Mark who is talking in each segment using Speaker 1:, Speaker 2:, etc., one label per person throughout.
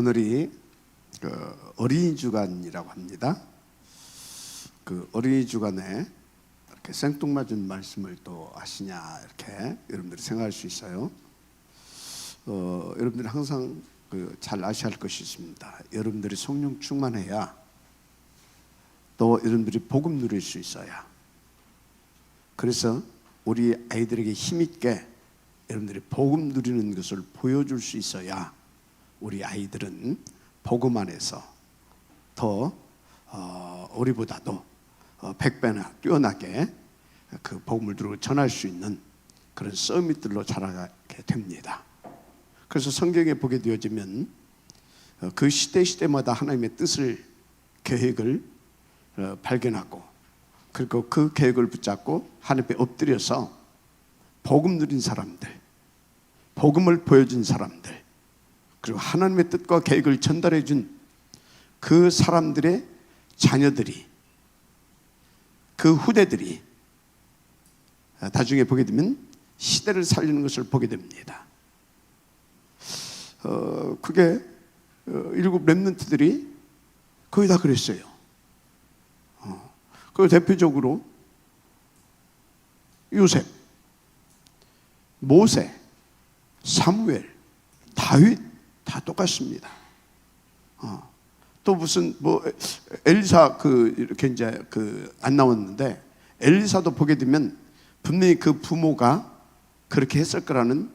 Speaker 1: 오늘이 어린이 주간이라고 합니다. 그 어린이 주간에 이렇게 생뚱맞은 말씀을 또 하시냐 이렇게 여러분들이 생각할 수 있어요. 여러분들이 항상 잘 아셔야 할 것이 있습니다. 여러분들이 성령 충만해야 또 여러분들이 복음 누릴 수 있어야. 그래서 우리 아이들에게 힘있게 여러분들이 복음 누리는 것을 보여줄 수 있어야 우리 아이들은 복음 안에서 더 우리보다도 100배나 뛰어나게 그 복음을 누리고 전할 수 있는 그런 서밋들로 자라게 됩니다. 그래서 성경에 보게 되어지면 그 시대마다 하나님의 뜻을, 계획을 발견하고, 그리고 그 계획을 붙잡고 하나님 앞에 엎드려서 복음 누린 사람들, 복음을 보여준 사람들, 그리고 하나님의 뜻과 계획을 전달해 준 그 사람들의 자녀들이, 그 후대들이 나중에 보게 되면 시대를 살리는 것을 보게 됩니다. 그게 일곱 렘넌트들이 거의 다 그랬어요. 그 대표적으로 요셉, 모세, 사무엘, 다윗 다 똑같습니다. 또 무슨 엘리사 이렇게 이제 안 나왔는데, 엘리사도 보게 되면 분명히 그 부모가 그렇게 했을 거라는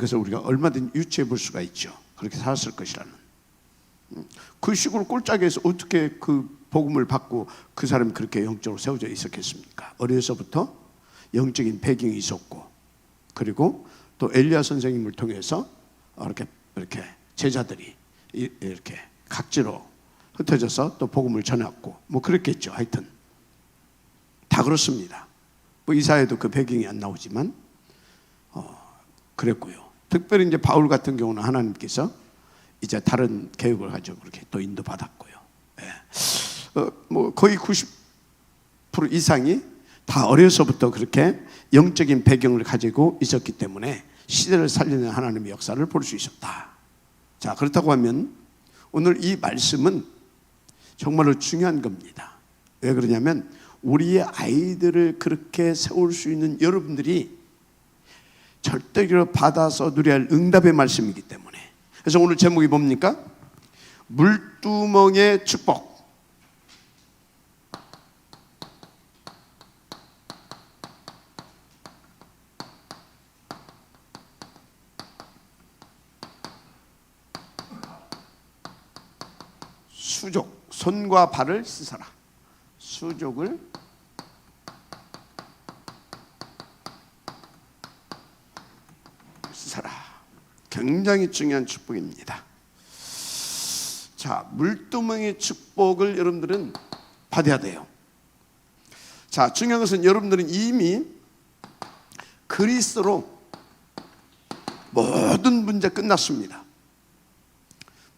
Speaker 1: 것을 우리가 얼마든지 유추해 볼 수가 있죠. 그렇게 살았을 것이라는. 그 식으로 꼴짝에서 어떻게 그 복음을 받고 그 사람이 그렇게 영적으로 세워져 있었겠습니까? 어려서부터 영적인 배경이 있었고, 그리고 또 엘리야 선생님을 통해서 이렇게 제자들이 이렇게 각지로 흩어져서 또 복음을 전했고, 그랬겠죠. 하여튼 다 그렇습니다. 이사야도 그 배경이 안 나오지만 그랬고요. 특별히 이제 바울 같은 경우는 하나님께서 이제 다른 계획을 가지고 그렇게 또 인도받았고요. 거의 90% 이상이 다 어려서부터 그렇게 영적인 배경을 가지고 있었기 때문에 시대를 살리는 하나님의 역사를 볼 수 있었다. 자, 그렇다고 하면 오늘 이 말씀은 정말로 중요한 겁니다. 왜 그러냐면 우리의 아이들을 그렇게 세울 수 있는 여러분들이 절대적으로 받아서 누려야 할 응답의 말씀이기 때문에. 그래서 오늘 제목이 뭡니까? 물두멍의 축복. 수족, 손과 발을 씻어라. 수족을 씻어라. 굉장히 중요한 축복입니다. 자, 물두멍의 축복을 여러분들은 받아야 돼요. 자, 중요한 것은 여러분들은 이미 그리스도로 모든 문제 끝났습니다.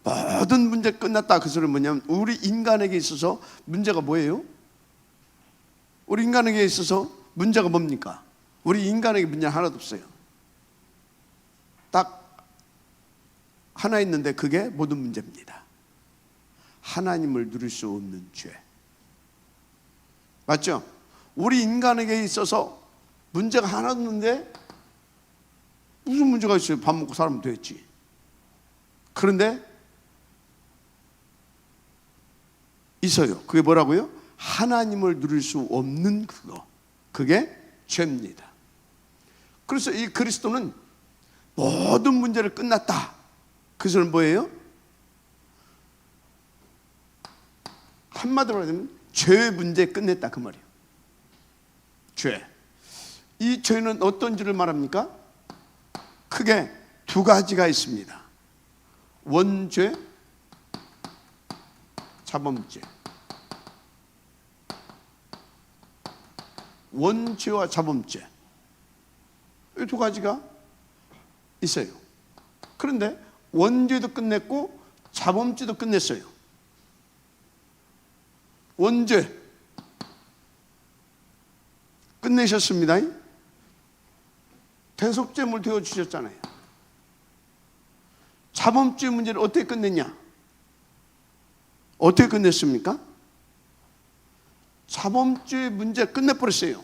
Speaker 1: 모든 문제 끝났다. 그 소리는 뭐냐면 우리 인간에게 있어서 문제가 뭐예요? 우리 인간에게 있어서 문제가 뭡니까? 우리 인간에게 문제 하나도 없어요. 딱 하나 있는데 그게 모든 문제입니다. 하나님을 누릴 수 없는 죄. 맞죠? 우리 인간에게 있어서 문제가 하나도 없는데 무슨 문제가 있어요? 밥 먹고 살면 되겠지. 그런데 있어요. 그게 뭐라고요? 하나님을 누릴 수 없는 그거. 그게 죄입니다. 그래서 이 그리스도는 모든 문제를 끝났다. 그것은 뭐예요? 한마디로 하면 죄의 문제 끝냈다 그 말이에요. 죄. 이 죄는 어떤 죄를 말합니까? 크게 두 가지가 있습니다. 원죄, 자범죄. 원죄와 자범죄, 이 두 가지가 있어요. 그런데 원죄도 끝냈고 자범죄도 끝냈어요. 원죄 끝내셨습니다. 대속죄물 되어주셨잖아요. 자범죄 문제를 어떻게 끝냈냐? 어떻게 끝냈습니까? 자범죄 문제 끝내버렸어요.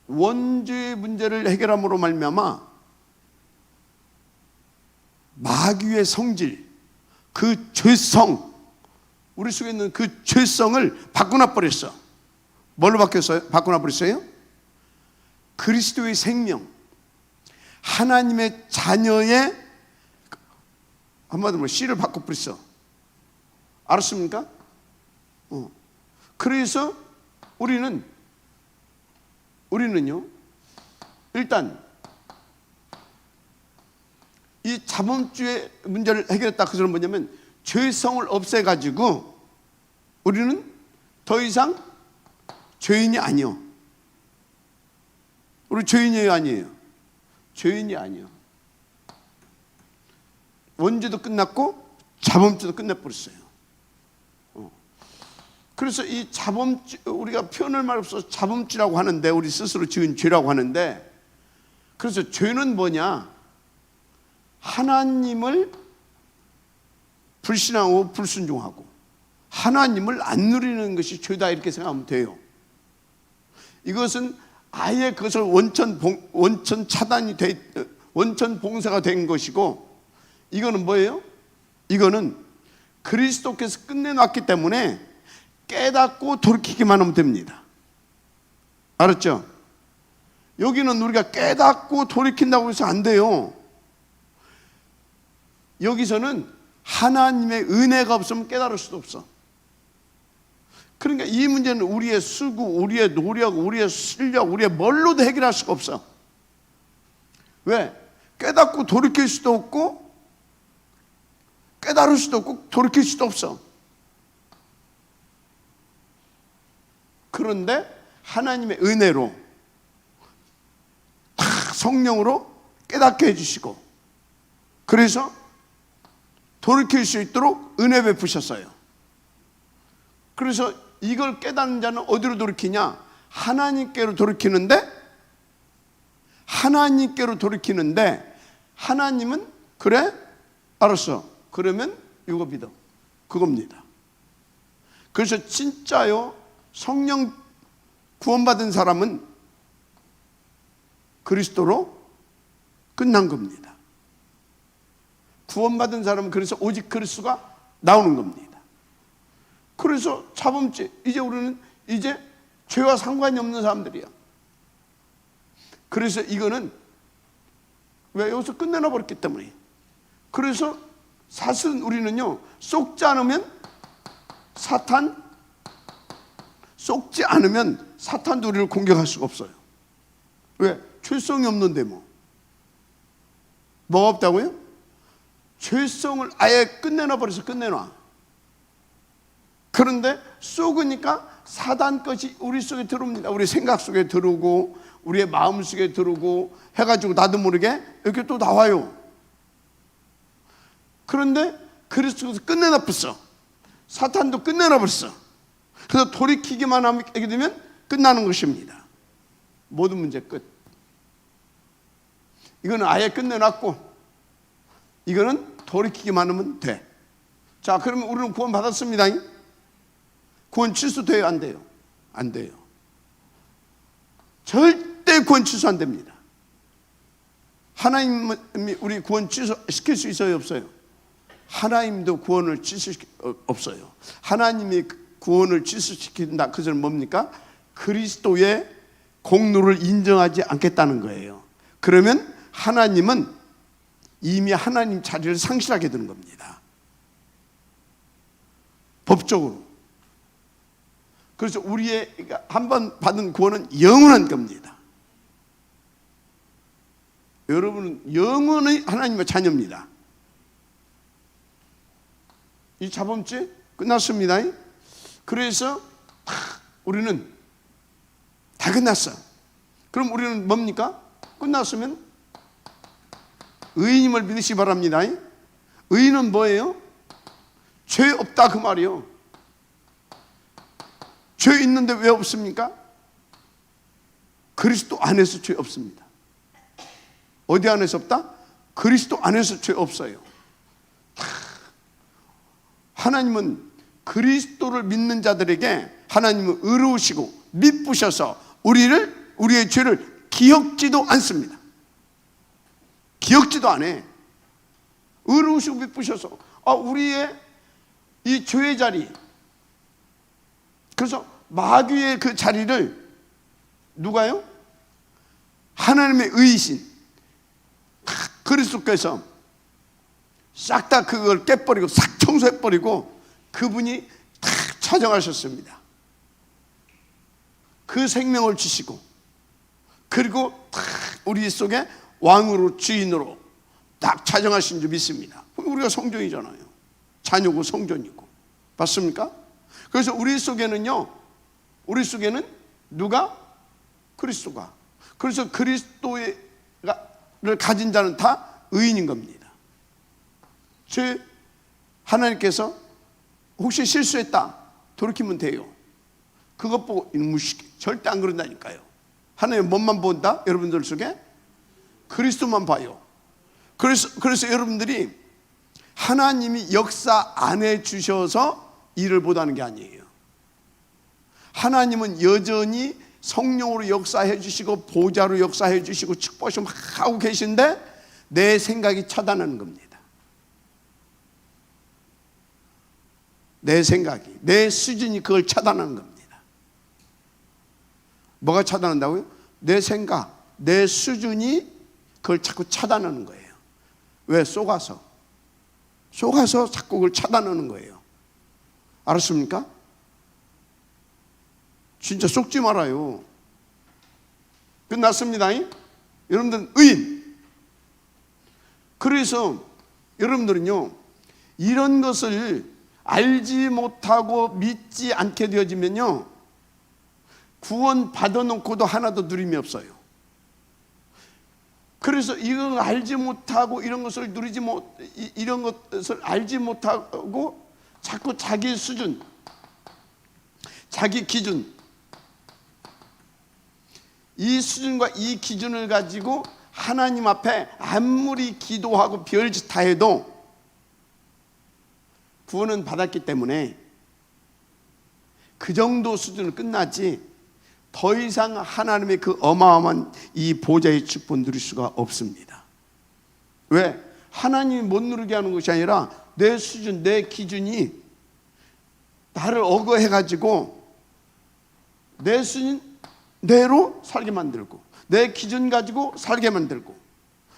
Speaker 1: 원죄의 문제를 해결함으로 말미암아 마귀의 성질, 그 죄성, 우리 속에 있는 그 죄성을 바꾸나 버렸어. 뭘로 바꾸나 버렸어요? 그리스도의 생명, 하나님의 자녀의, 한마디로 씨를 바꿔버렸어. 알았습니까? 그래서 우리는요, 일단 이 자범죄의 문제를 해결했다. 그 소리는 뭐냐면 죄성을 없애가지고 우리는 더 이상 죄인이 아니요. 우리 죄인이 아니에요. 죄인이 아니요. 원죄도 끝났고 자범죄도 끝내버렸어요. 그래서 이 자범죄, 우리가 표현을 말없어 자범죄라고 하는데, 우리 스스로 지은 죄라고 하는데, 그래서 죄는 뭐냐? 하나님을 불신하고 불순종하고 하나님을 안 누리는 것이 죄다, 이렇게 생각하면 돼요. 이것은 아예 그것을 원천 차단이 원천 봉쇄가 된 것이고, 이거는 뭐예요? 이거는 그리스도께서 끝내놨기 때문에 깨닫고 돌이키기만 하면 됩니다. 알았죠? 여기는 우리가 깨닫고 돌이킨다고 해서 안 돼요. 여기서는 하나님의 은혜가 없으면 깨달을 수도 없어. 그러니까 이 문제는 우리의 수고, 우리의 노력, 우리의 실력, 우리의 뭘로도 해결할 수가 없어. 왜? 깨닫고 돌이킬 수도 없고, 깨달을 수도 없고, 돌이킬 수도 없어. 그런데 하나님의 은혜로 성령으로 깨닫게 해주시고, 그래서 돌이킬 수 있도록 은혜 베푸셨어요. 그래서 이걸 깨닫는 자는 어디로 돌이키냐? 하나님께로 돌이키는데, 하나님은 그래? 알았어. 그러면 이거 믿어. 그겁니다. 그래서 진짜요, 성령 구원받은 사람은 그리스도로 끝난 겁니다. 구원받은 사람은 그래서 오직 그리스도가 나오는 겁니다. 그래서 자범죄, 이제 우리는 이제 죄와 상관이 없는 사람들이야. 그래서 이거는 왜? 여기서 끝내놔 버렸기 때문에. 그래서 사실은 우리는요, 속지 않으면 사탄도 우리를 공격할 수가 없어요. 왜? 죄성이 없는데 뭐가 없다고요? 죄성을 아예 끝내놔 버려서 끝내놔. 그런데 쏘으니까 사단 것이 우리 속에 들어옵니다. 우리 생각 속에 들어오고, 우리의 마음 속에 들어오고 해가지고 나도 모르게 이렇게 또 나와요. 그런데 그리스도께서 끝내놔 버렸어. 사탄도 끝내놔 버렸어. 그래서 돌이키기만 하게 되면 끝나는 것입니다. 모든 문제 끝. 이거는 아예 끝내놨고, 이거는 돌이키기만 하면 돼. 자, 그러면 우리는 구원 받았습니다. 구원 취소돼요? 안 돼요? 안 돼요. 절대 구원 취소 안 됩니다. 하나님이 우리 구원 취소시킬 수 있어요? 없어요? 하나님도 구원을 없어요. 하나님이 구원을 취소시킨다. 그것은 뭡니까? 그리스도의 공로를 인정하지 않겠다는 거예요. 그러면 하나님은 이미 하나님 자리를 상실하게 되는 겁니다. 법적으로. 그래서 우리의 한번 받은 구원은 영원한 겁니다. 여러분은 영원히 하나님의 자녀입니다. 이 자범죄 끝났습니다. 그래서 우리는 다 끝났어. 그럼 우리는 뭡니까? 끝났으면 의인임을 믿으시 바랍니다. 의인은 뭐예요? 죄 없다 그 말이요. 죄 있는데 왜 없습니까? 그리스도 안에서 죄 없습니다. 어디 안에서 없다? 그리스도 안에서 죄 없어요. 하나님은 그리스도를 믿는 자들에게 하나님은 의로우시고 미쁘셔서 우리의 죄를 기억지도 않습니다. 기억지도 안 해. 의로우시고 미쁘셔서 우리의 이 죄의 자리, 그래서 마귀의 그 자리를 누가요? 하나님의 의이신 그리스도께서 싹 다 그걸 깨버리고 싹 청소해버리고 그분이 다 차정하셨습니다. 그 생명을 주시고 그리고 다 우리 속에 왕으로 주인으로 딱 차정하신 줄 믿습니다. 우리가 성전이잖아요. 자녀고 성전이고. 맞습니까? 그래서 우리 속에는 누가? 그리스도가. 그래서 그리스도를 가진 자는 다 의인인 겁니다. 하나님께서 혹시 실수했다 돌이키면 돼요. 그것 보고 무식 절대 안 그런다니까요. 하나님 뭐만 본다? 여러분들 속에 그리스도만 봐요. 그래서 여러분들이 하나님이 역사 안 해주셔서 일을 못하는 게 아니에요. 하나님은 여전히 성령으로 역사해 주시고 보좌로 역사해 주시고 축복하시고 막 하고 계신데 내 생각이 차단하는 겁니다. 내 생각이, 내 수준이 그걸 차단하는 겁니다. 뭐가 차단한다고요? 내 생각, 내 수준이 그걸 자꾸 차단하는 거예요. 왜? 속아서 자꾸 그걸 차단하는 거예요. 알았습니까? 진짜 속지 말아요. 끝났습니다. 여러분들은 의인. 그래서 여러분들은요, 이런 것을 알지 못하고 믿지 않게 되어지면요, 구원 받아놓고도 하나도 누림이 없어요. 그래서 이걸 알지 못하고 이런 것을 이런 것을 알지 못하고 자꾸 자기 수준, 자기 기준, 이 수준과 이 기준을 가지고 하나님 앞에 아무리 기도하고 별짓 다 해도 구원은 받았기 때문에 그 정도 수준은 끝나지 더 이상 하나님의 그 어마어마한 이 보좌의 축복 누릴 수가 없습니다. 왜? 하나님이 못 누리게 하는 것이 아니라 내 수준, 내 기준이 나를 억어해가지고 내 수준 내로 살게 만들고 내 기준 가지고 살게 만들고,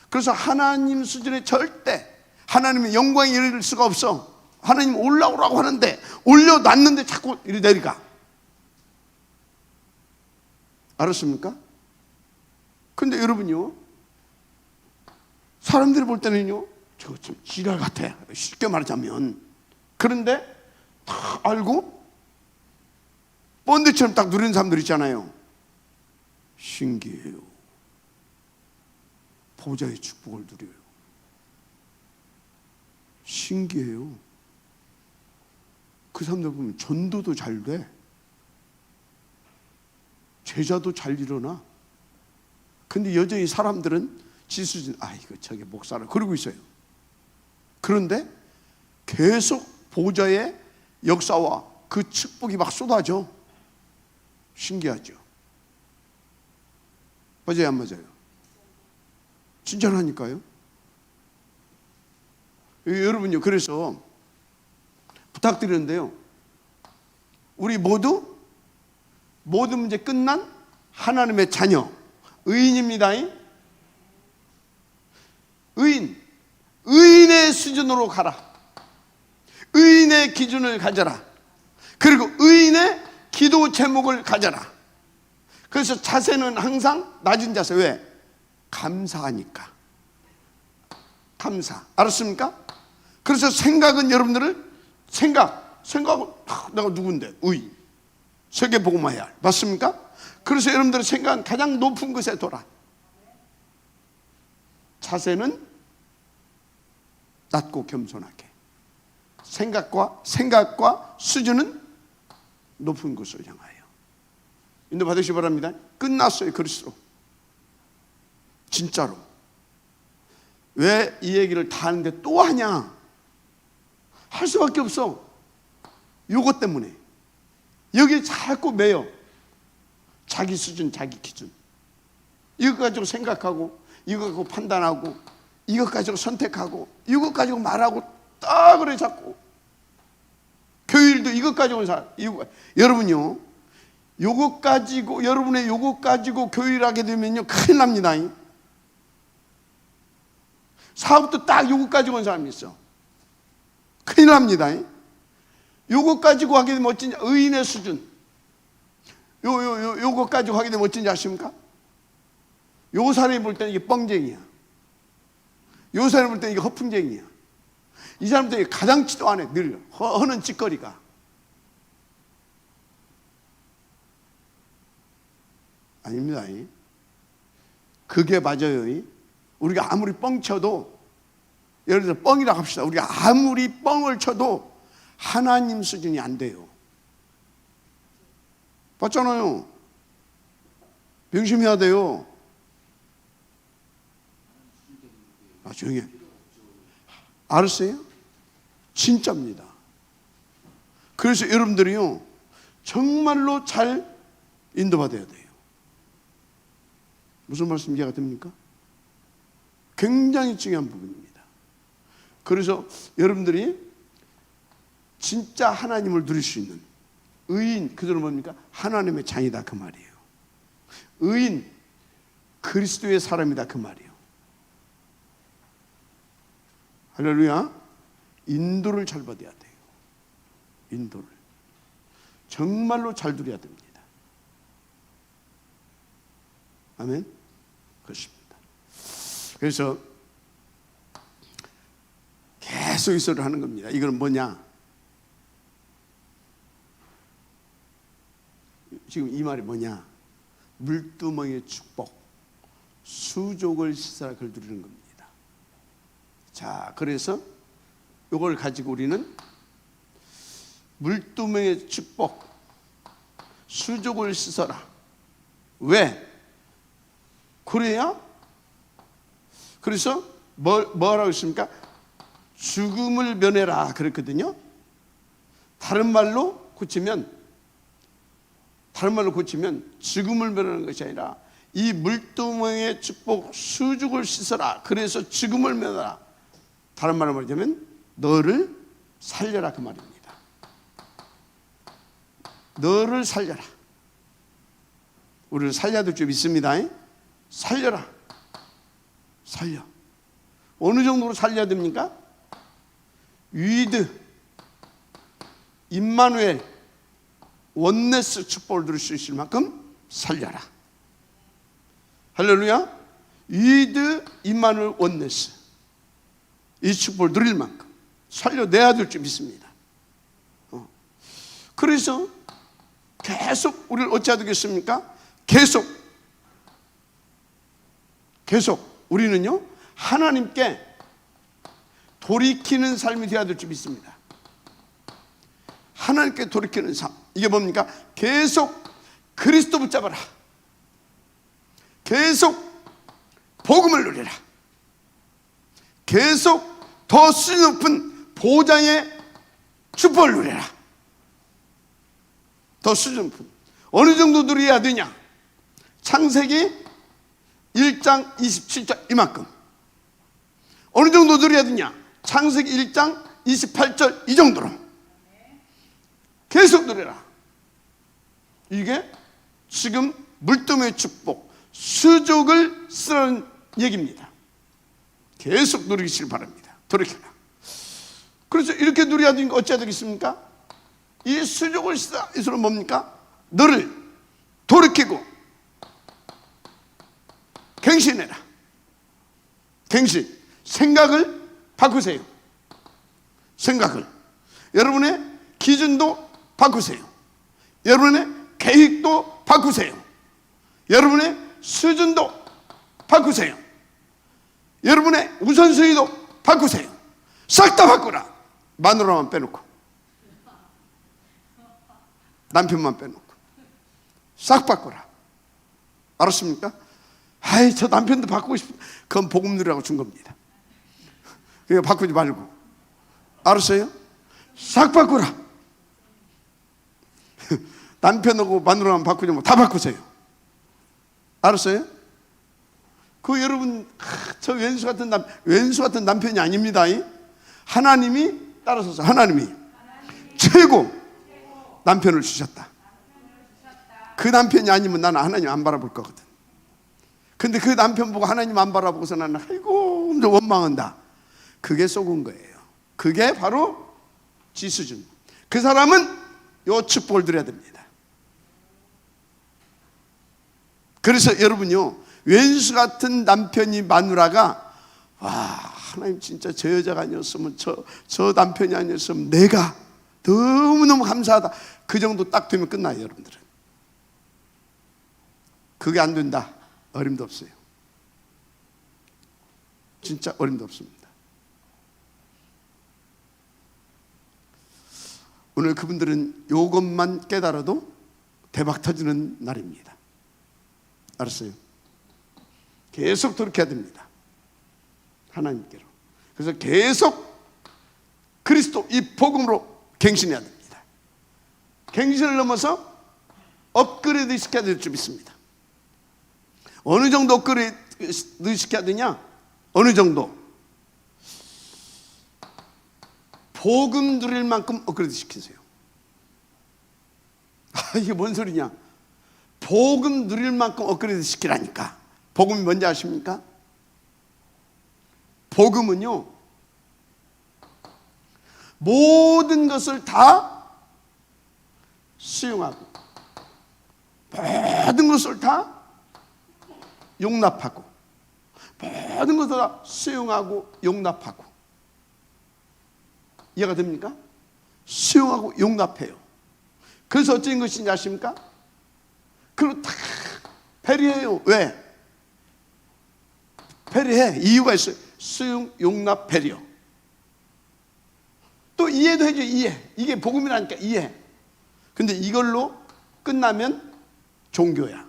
Speaker 1: 그래서 하나님 수준에 절대 하나님의 영광에 이를 수가 없어. 하나님 올라오라고 하는데 올려놨는데 자꾸 이리 내려가. 알았습니까? 근데 여러분요, 사람들이 볼 때는요, 저거 좀 지랄 같아, 쉽게 말하자면. 그런데 다 알고 본드처럼 딱 누리는 사람들 있잖아요. 신기해요. 보좌의 축복을 누려요. 신기해요. 그 사람들 보면 전도도 잘 돼. 제자도 잘 일어나. 근데 여전히 사람들은 지수진, 이거 저게 목사라 그러고 있어요. 그런데 계속 보좌의 역사와 그 축복이 막 쏟아져. 신기하죠. 맞아요, 안 맞아요? 진짜라니까요. 여러분요, 그래서 부탁드리는데요, 우리 모든 문제 끝난 하나님의 자녀, 의인입니다. 의인의 수준으로 가라. 의인의 기준을 가져라. 그리고 의인의 기도 제목을 가져라. 그래서 자세는 항상 낮은 자세. 왜? 감사하니까. 감사. 알았습니까? 그래서 생각은 여러분들은 생각은 내가 누군데? 의인. 세계복음화해야 할. 맞습니까? 그래서 여러분들의 생각은 가장 높은 것에 돌아. 자세는 낮고 겸손하게. 생각과 수준은 높은 곳을 향하여. 인도 받으시기 바랍니다. 끝났어요. 그리스도. 진짜로. 왜 이 얘기를 다 하는데 또 하냐? 할 수밖에 없어. 요것 때문에 여기 자꾸 매여. 자기 수준, 자기 기준. 이것 가지고 생각하고, 이것 가지고 판단하고, 이것 가지고 선택하고, 이것 가지고 말하고, 딱 그래 자꾸. 교일도 이것 가지고 여러분요, 요것 가지고, 여러분의 요것 가지고 교일하게 되면요, 큰일 납니다. 사업도 딱 요것 가지고 온 사람이 있어. 큰일 납니다. 요것 가지고 하게 되면 어쩐지, 의인의 수준. 요것 가지고 하게 되면 어쩐지 아십니까? 요 사람이 볼 때는 이게 뻥쟁이야. 요 사람이 볼 때는 이게 허풍쟁이야. 이 사람들이 가당치도 않아. 늘 허는 짓거리가. 아닙니다. 그게 맞아요. 우리가 아무리 뻥 쳐도, 예를 들어 뻥이라고 합시다. 우리가 아무리 뻥을 쳐도 하나님 수준이 안 돼요. 봤잖아요. 명심해야 돼요. 조용히 해. 알았어요? 진짜입니다. 그래서 여러분들이요, 정말로 잘 인도받아야 돼요. 무슨 말씀 이해가 됩니까? 굉장히 중요한 부분입니다. 그래서 여러분들이 진짜 하나님을 누릴 수 있는 의인, 그들은 뭡니까? 하나님의 장이다 그 말이에요. 의인, 그리스도의 사람이다 그 말이에요. 할렐루야. 인도를 잘 받아야 돼요. 인도를 정말로 잘 누려야 됩니다. 아멘. 그렇습니다. 그래서 계속 이 소리를 하는 겁니다. 이건 뭐냐? 지금 이 말이 뭐냐? 물두멍의 축복, 수족을 씻어라, 그걸 누리는 겁니다. 자, 그래서 이걸 가지고 우리는 물두멍의 축복, 수족을 씻어라. 왜? 그래야, 그래서 뭐라고 했습니까? 죽음을 면해라 그랬거든요. 다른 말로 고치면 죽음을 면하는 것이 아니라 이 물두멍의 축복, 수족을 씻어라. 그래서 죽음을 면하라. 다른 말로 말하자면 너를 살려라 그 말입니다. 너를 살려라. 우리를 살려야 될 줄 믿습니다. 살려라. 살려. 어느 정도로 살려야 됩니까? 위드, 임마누엘, 원네스 축복을 누릴 수 있을 만큼 살려라. 할렐루야. 위드, 임마누엘, 원네스, 이 축복을 누릴 만큼 살려내야 될 줄 믿습니다. 그래서 계속 우리를 어찌해야 되겠습니까? 계속 우리는요, 하나님께 돌이키는 삶이 되어야 될 줄 믿습니다. 하나님께 돌이키는 삶. 이게 뭡니까? 계속 그리스도 붙잡아라. 계속 복음을 누리라. 계속 더 수준 높은 보장의 축복을 누리라. 더 수준 높은. 어느 정도 누려야 되냐? 창세기 1장 27절 이만큼. 어느 정도 누려야 되냐? 창세기 1장 28절 이 정도로 계속 누려라. 이게 지금 물두멍의 축복, 수족을 쓰라는 얘기입니다. 계속 누리시길 바랍니다. 돌이켜라. 그래서 이렇게 누려야 되니까 어찌해야 되겠습니까? 이 수족을 쓰라. 이 소리는 뭡니까? 너를 돌이키고 갱신해라. 갱신. 생각을 바꾸세요. 생각을. 여러분의 기준도 바꾸세요. 여러분의 계획도 바꾸세요. 여러분의 수준도 바꾸세요. 여러분의 우선순위도 바꾸세요. 싹 다 바꾸라. 마누라만 빼놓고, 남편만 빼놓고 싹 바꾸라. 알았습니까? 아이, 저 남편도 바꾸고 싶어. 그건 복음 누리라고 준 겁니다. 그러니까 바꾸지 말고. 알았어요? 싹 바꾸라. 남편하고 마누라만 바꾸지 다 바꾸세요. 알았어요? 그 여러분, 저 왼수 같은 남편이 아닙니다. 하나님이 따라서서 하나님이 최고 남편을 주셨다. 그 남편이 아니면 나는 하나님 안 바라볼 거거든. 근데 그 남편 보고 하나님 안 바라보고서 나는 아이고 엄청 원망한다. 그게 속은 거예요. 그게 바로 지수준. 그 사람은 요 축복을 드려야 됩니다. 그래서 여러분요, 왼수 같은 남편이 마누라가 와, 하나님 진짜 저 여자가 아니었으면 저 남편이 아니었으면 내가 너무너무 감사하다. 그 정도 딱 되면 끝나요, 여러분들은. 그게 안 된다. 어림도 없어요. 진짜 어림도 없습니다. 오늘 그분들은 이것만 깨달아도 대박 터지는 날입니다. 알았어요? 계속 돌이켜야 됩니다. 하나님께로. 그래서 계속 그리스도 이 복음으로 갱신해야 됩니다. 갱신을 넘어서 업그레이드 시켜야 될 줄 믿습니다. 어느 정도 업그레이드 시켜야 되냐? 어느 정도? 복음 누릴 만큼 업그레이드 시키세요. 이게 뭔 소리냐? 복음 누릴 만큼 업그레이드 시키라니까. 복음이 뭔지 아십니까? 복음은요, 모든 것을 다 수용하고 모든 것을 다 용납하고 모든 것을 다 수용하고 용납하고. 이해가 됩니까? 수용하고 용납해요. 그래서 어찌된 것인지 아십니까? 그리고 다 배려해요. 왜? 배려해. 이유가 있어요. 수용, 용납, 배려. 또 이해도 해줘. 이해. 이게 복음이라니까. 이해. 근데 이걸로 끝나면 종교야.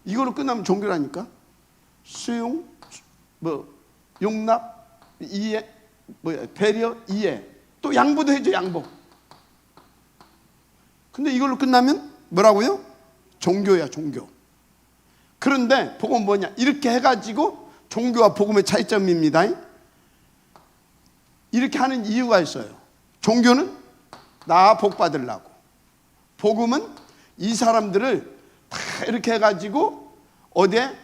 Speaker 1: 이걸로 끝나면 종교라니까. 수용, 용납, 이해, 배려, 이해. 또 양보도 해줘. 양보. 근데 이걸로 끝나면 뭐라고요? 종교야. 종교. 그런데 복음은 뭐냐? 이렇게 해가지고 종교와 복음의 차이점입니다. 이렇게 하는 이유가 있어요. 종교는 나 복 받으려고, 복음은 이 사람들을 다 이렇게 해가지고 어디에?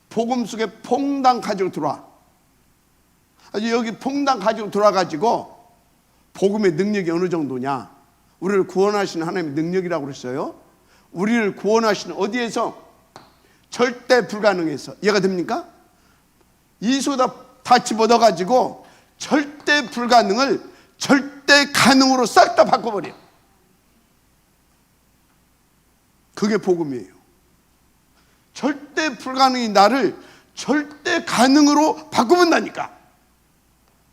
Speaker 1: 복음 속에 퐁당 가지고 들어와. 아주 여기 퐁당 가지고 들어와가지고 복음의 능력이 어느 정도냐? 우리를 구원하시는 하나님의 능력이라고 그랬어요. 우리를 구원하시는 어디에서? 절대 불가능해서. 이해가 됩니까? 이소다 다 집어넣어가지고 절대 불가능을 절대 가능으로 싹 다 바꿔버려. 그게 복음이에요. 절대 불가능이 나를 절대 가능으로 바꿔본다니까.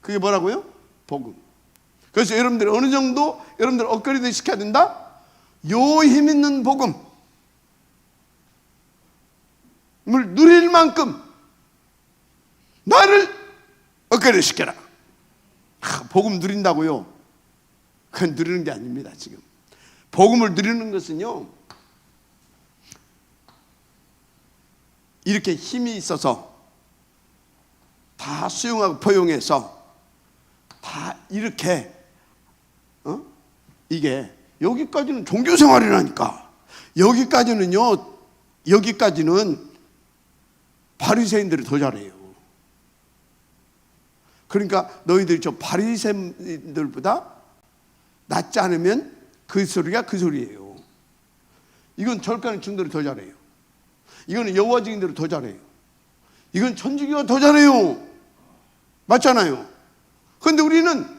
Speaker 1: 그게 뭐라고요? 복음. 그래서 여러분들 어느 정도 여러분들 업그레이드 시켜야 된다? 요 힘 있는 복음을 누릴 만큼 나를 업그레이드 시켜라. 복음 누린다고요? 그건 누리는 게 아닙니다. 지금 복음을 누리는 것은요, 이렇게 힘이 있어서 다 수용하고 포용해서 다 이렇게 이게 여기까지는 종교생활이라니까. 여기까지는 바리새인들이 더 잘해요. 그러니까 너희들이 저 바리새인들보다 낫지 않으면 그 소리가 그 소리예요. 이건 절간의 증들이 더 잘해요. 이거는 여호와 증인들이 더 잘해요. 이건 천주교가 더 잘해요. 맞잖아요. 그런데 우리는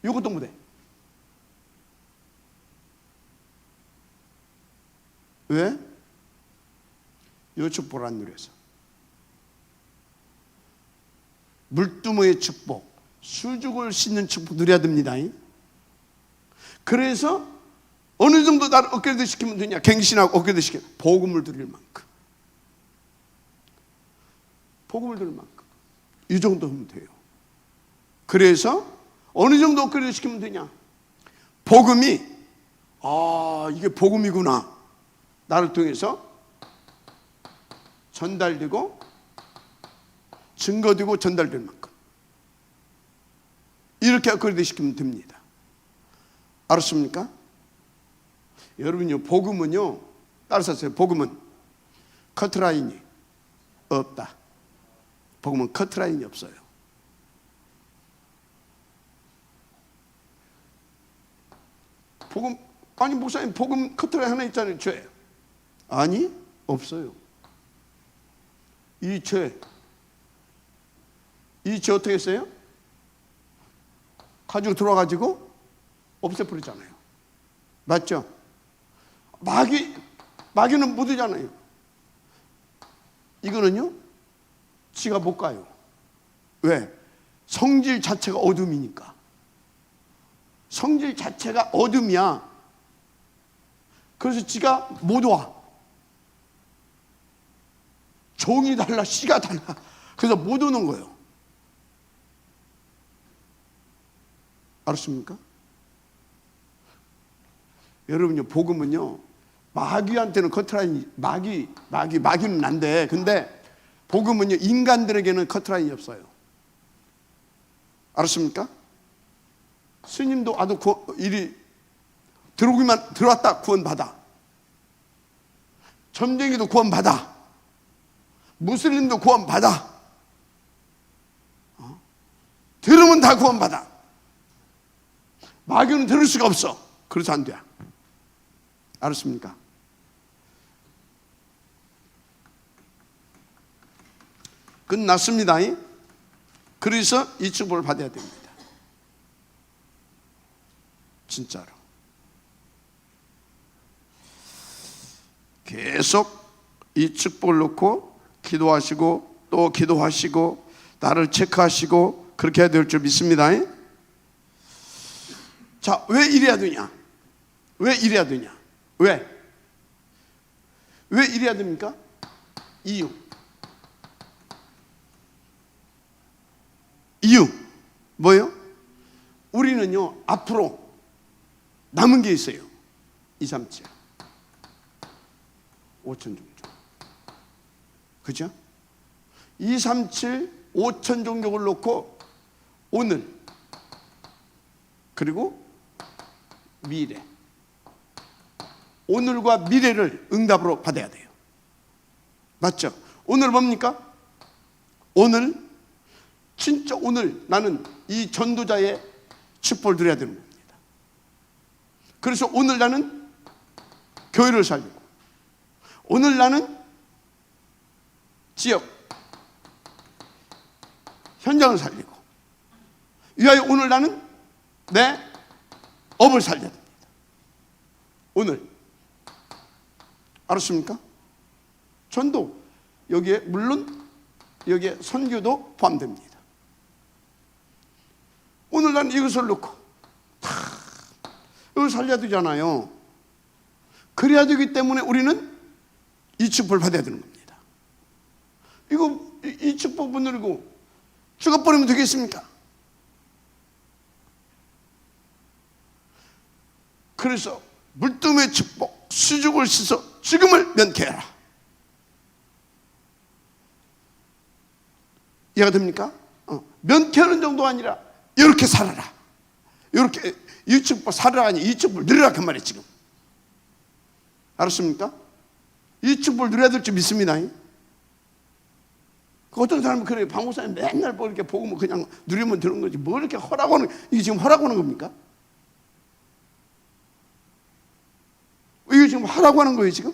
Speaker 1: 이것도 못해. 왜? 요 축복을 안 누려서. 물두머의 축복, 수죽을 씻는 축복 누려야 됩니다. 그래서 어느 정도 나를 업그레이드 시키면 되냐? 갱신하고 업그레이드 시키면 복음을 드릴 만큼, 복음을 드릴 만큼 이 정도 하면 돼요. 그래서 어느 정도 업그레이드 시키면 되냐? 복음이 이게 복음이구나. 나를 통해서 전달되고 증거되고 전달될 만큼 이렇게 업그레이드시키면 됩니다. 알았습니까? 여러분요, 복음은요, 따라서 하세요. 복음은 커트라인이 없다. 복음은 커트라인이 없어요. 복음, 아니 목사님 복음 커트라인 하나 있잖아요. 죄. 아니, 없어요. 이 죄 어떻게 했어요? 가지고 들어와가지고 없애버리잖아요. 맞죠? 마귀는 못 오잖아요. 이거는요, 지가 못 가요. 왜? 성질 자체가 어둠이니까. 성질 자체가 어둠이야. 그래서 지가 못 와. 종이 달라, 씨가 달라. 그래서 못 오는 거예요. 알았습니까? 여러분요, 복음은요, 마귀한테는 커트라인이, 마귀는 난데, 근데 복음은요, 인간들에게는 커트라인이 없어요. 알았습니까? 스님도 아주 일이 들어왔다 구원받아. 점쟁이도 구원받아. 무슬림도 구원받아. 들으면 다 구원받아. 마귀는 들을 수가 없어. 그래서 안 돼. 알았습니까? 끝났습니다. 그래서 이 축복을 받아야 됩니다. 진짜로. 계속 이 축복을 놓고 기도하시고 또 기도하시고 나를 체크하시고 그렇게 해야 될 줄 믿습니다. 자, 왜 이래야 되냐? 왜 이래야 되냐? 왜 이래야 됩니까? 이유 뭐예요? 우리는요, 앞으로 남은 게 있어요. 237 5천 종족. 그죠? 237 5천 종족을 놓고 오늘 그리고 미래, 오늘과 미래를 응답으로 받아야 돼요. 맞죠? 오늘 뭡니까? 오늘, 진짜 오늘 나는 이 전도자의 축복을 드려야 되는 겁니다. 그래서 오늘 나는 교회를 살리고, 오늘 나는 지역, 현장을 살리고, 위하여 오늘 나는 내 업을 살려야 됩니다. 오늘. 알았습니까? 전도, 여기에 물론 여기에 선교도 포함됩니다. 오늘 난 이것을 놓고 이걸 살려야 되잖아요. 그래야 되기 때문에 우리는 이 축복을 받아야 되는 겁니다. 이 축복 못 누리고 죽어버리면 되겠습니까? 그래서 물두의 축복, 수죽을 씻어 죽음을 면케하라. 이해가 됩니까? 면케하는 정도가 아니라 이렇게 살아라. 이렇게 이 축복 살아라 아니 이 축복을 누리라 그 말이에요. 지금 알았습니까? 이 축복을 누려야 될 줄 믿습니다. 어떤 사람은 그래요. 박목사님 맨날 뭐 이렇게 보고 뭐 그냥 누리면 되는 거지 뭐 이렇게 허락하는, 이게 지금 허락하는 겁니까? 이게 지금 하라고 하는 거예요, 지금?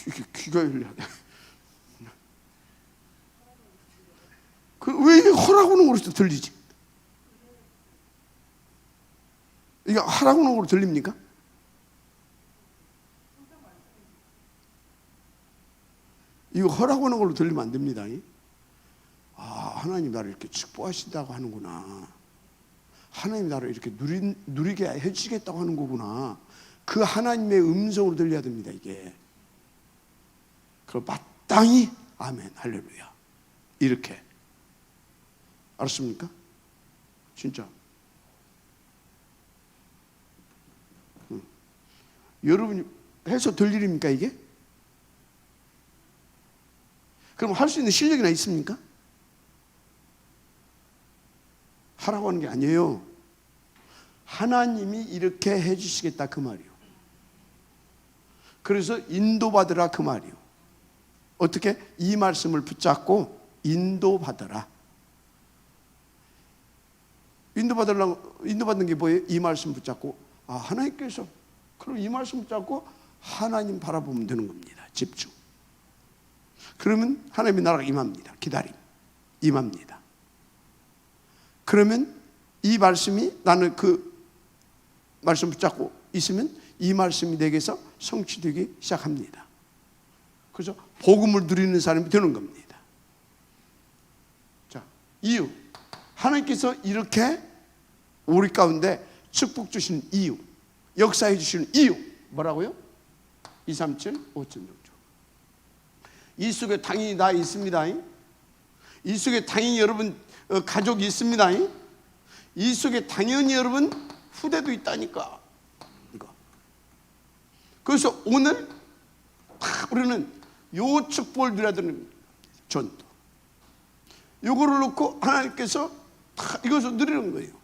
Speaker 1: 이게 귀가 열려야 돼. 왜 이게 하라고 하는 거로 들리지? 이게 하라고 하는 거로 들립니까? 이거 허라고 하는 걸로 들리면 안 됩니다. 하나님 나를 이렇게 축복하신다고 하는구나. 하나님 나를 이렇게 누리게 해주시겠다고 하는 거구나. 그 하나님의 음성으로 들려야 됩니다. 이게. 그럼 마땅히 아멘 할렐루야. 이렇게. 알았습니까? 진짜. 여러분이 해서 될 일입니까 이게? 그럼 할 수 있는 실력이나 있습니까? 하라고 하는 게 아니에요. 하나님이 이렇게 해주시겠다 그 말이요. 그래서 인도받으라 그 말이요. 어떻게? 이 말씀을 붙잡고 인도받으라. 인도받는 게 뭐예요? 이 말씀 붙잡고, 하나님께서, 그럼 이 말씀 붙잡고 하나님 바라보면 되는 겁니다. 집중. 그러면 하나님의 나라가 임합니다. 기다림. 임합니다. 그러면 이 말씀이, 나는 그 말씀 붙잡고 있으면 이 말씀이 내게서 성취되기 시작합니다. 그래서 복음을 누리는 사람이 되는 겁니다. 자, 이유. 하나님께서 이렇게 우리 가운데 축복 주시는 이유, 역사해 주시는 이유 뭐라고요? 237, 5.6조. 이 속에 당연히 나 있습니다. 이 속에 당연히 여러분 가족이 있습니다. 이 속에 당연히 여러분 후대도 있다니까. 이거. 그래서 오늘 우리는 요 축복을 누려야 되는 전도. 요거를 놓고 하나님께서 이것을 누리는 거예요.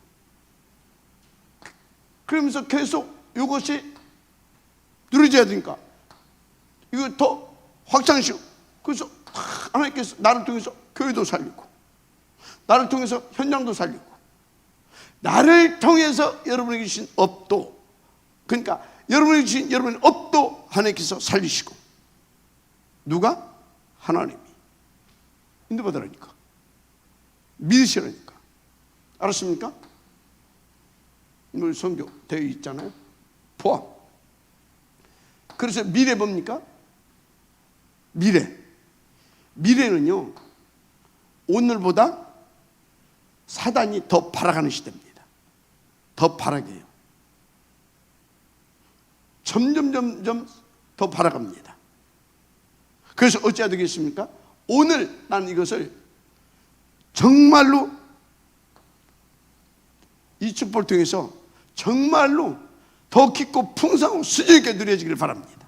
Speaker 1: 그러면서 계속 이것이 누려져야 되니까 이거 더 확장시키고, 그래서 하나님께서 나를 통해서 교회도 살리고, 나를 통해서 현장도 살리고, 나를 통해서 여러분에게 주신 업도, 그러니까 여러분에게 주신 여러분의 업도 하나님께서 살리시고, 누가? 하나님이 인도받으라니까, 믿으시라니까. 알았습니까? 오늘 성경 되어 있잖아요. 포함. 그래서 미래 뭡니까? 미래는요, 오늘보다 사단이 더 발악하는 시대입니다. 더 발악해요. 점점 더 발악합니다. 그래서 어찌해야 되겠습니까? 오늘 나는 이것을 정말로 이 축복을 통해서 정말로 더 깊고 풍성하고 수준 있게 누려지기를 바랍니다.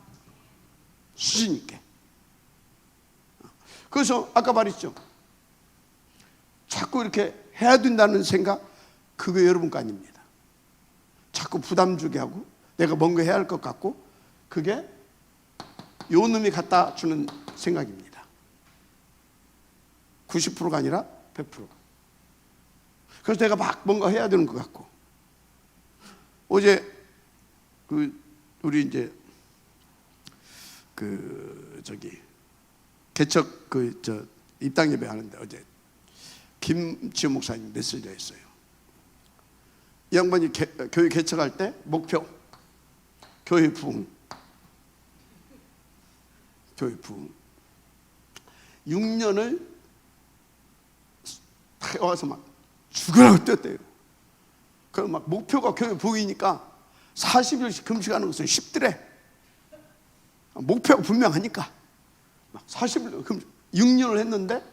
Speaker 1: 수준 있게. 그래서 아까 말했죠. 자꾸 이렇게 해야 된다는 생각, 그거 여러분 거 아닙니다. 자꾸 부담 주게 하고 내가 뭔가 해야 할 것 같고, 그게 요 놈이 갖다 주는 생각입니다. 90%가 아니라 100%가. 그래서 내가 막 뭔가 해야 되는 것 같고. 어제 우리 이제 개척 입당 예배 하는데 어제 김지호 목사님 메시지가 있어요. 이 양반이 교회 개척할 때 목표, 교회 부흥. 6년을 와서 막 죽으라고 뛰었대요. 그럼 막 목표가 교회 부흥이니까 40일씩 금식하는 것은 쉽더래. 목표가 분명하니까 막 40일 금식 6년을 했는데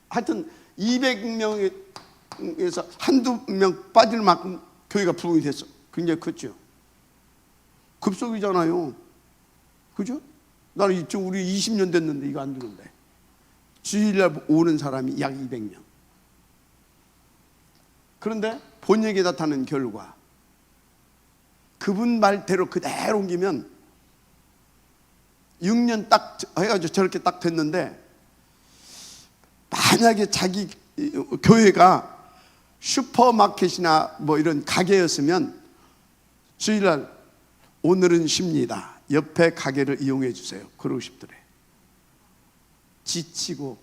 Speaker 1: 하여튼 200명에서 한두 명 빠질 만큼 교회가 부흥이 됐어. 굉장히 컸죠. 급속이잖아요. 그죠? 나는 이쪽 우리 20년 됐는데 이거 안 되는데, 주일날 오는 사람이 약 200명. 그런데 본역에 나타난 결과, 그분 말대로 그대로 옮기면 6년 딱 해가지고 저렇게 딱 됐는데, 만약에 자기 교회가 슈퍼마켓이나 뭐 이런 가게였으면 주일날 오늘은 쉽니다, 옆에 가게를 이용해 주세요, 그러고 싶더래. 지치고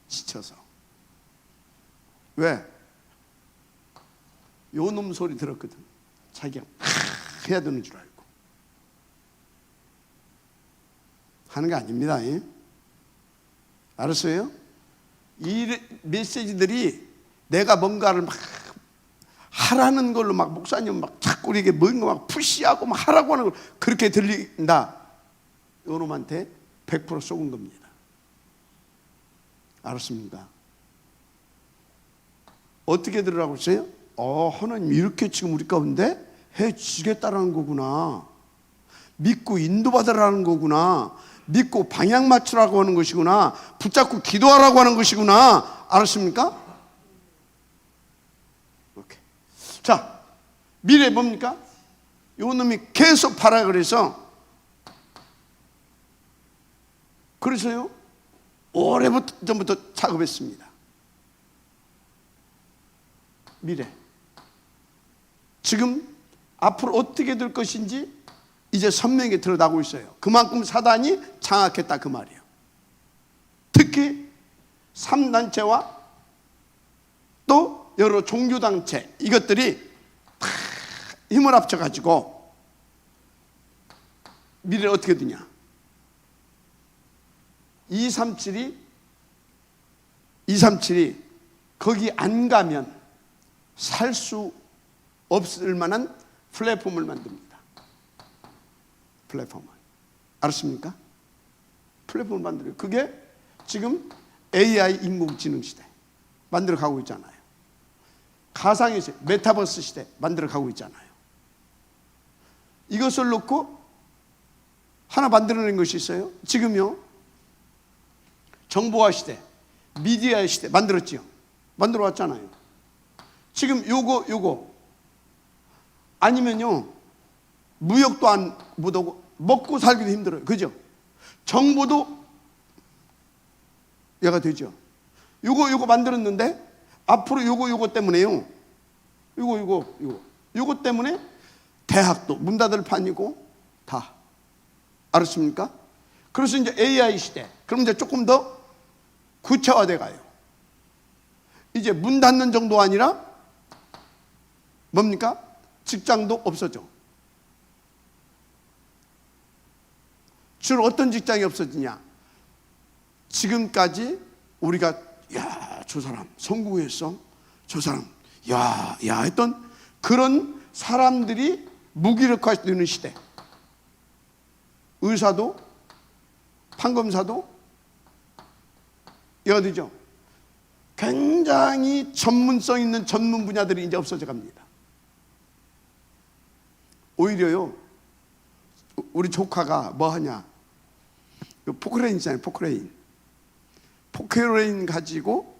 Speaker 1: 지쳐서. 왜? 요 놈 소리 들었거든. 자기가 해야 되는 줄 알고 하는 게 아닙니다. 알았어요? 이 메시지들이 내가 뭔가를 막 하라는 걸로 막 목사님 막 자꾸 우리에게 뭔가 막 푸시하고 막 하라고 하는 걸 그렇게 들린다. 요놈한테 100% 쏘은 겁니다. 알았습니까? 어떻게 들으라고 했어요? 하나님 이렇게 지금 우리 가운데 해 주시겠다라는 거구나. 믿고 인도받으라는 거구나. 믿고 방향 맞추라고 하는 것이구나. 붙잡고 기도하라고 하는 것이구나. 알았습니까? 오케이. 자, 미래 뭡니까? 요 놈이 계속 파라 그래서요 오래부터 전부터 작업했습니다. 미래, 지금 앞으로 어떻게 될 것인지 이제 선명하게 드러나고 있어요. 그만큼 사단이 장악했다 그 말이에요. 특히 3단체와 또 여러 종교단체, 이것들이 다 힘을 합쳐가지고 미래를 어떻게 되냐, 237이 거기 안 가면 살 수 없을 만한 플랫폼을 만듭니다. 플랫폼을. 알았습니까? 플랫폼을 만들어요. 그게 지금 AI 인공지능 시대 만들어 가고 있잖아요. 가상의 시대, 메타버스 시대 만들어 가고 있잖아요. 이것을 놓고 하나 만들어낸 것이 있어요. 지금요, 정보화 시대, 미디어의 시대 만들었지요. 만들어 왔잖아요. 지금 요거 아니면요 무역도 안 못하고 먹고 살기도 힘들어요. 그죠? 정보도 얘가 되죠. 요거 만들었는데 앞으로 요거 때문에요. 요거 때문에 대학도 문 닫을 판이고 다. 알았습니까? 그래서 이제 AI 시대. 그럼 이제 조금 더 구체화돼 가요. 이제 문 닫는 정도 아니라 뭡니까? 직장도 없어져. 주로 어떤 직장이 없어지냐? 지금까지 우리가 야, 저 사람 성공했어, 저 사람 야 했던 그런 사람들이 무기력화되는 시대. 의사도 판검사도 이거 되죠. 굉장히 전문성 있는 전문 분야들이 이제 없어져 갑니다. 오히려요, 우리 조카가 뭐 하냐, 포크레인 있잖아요. 포크레인 가지고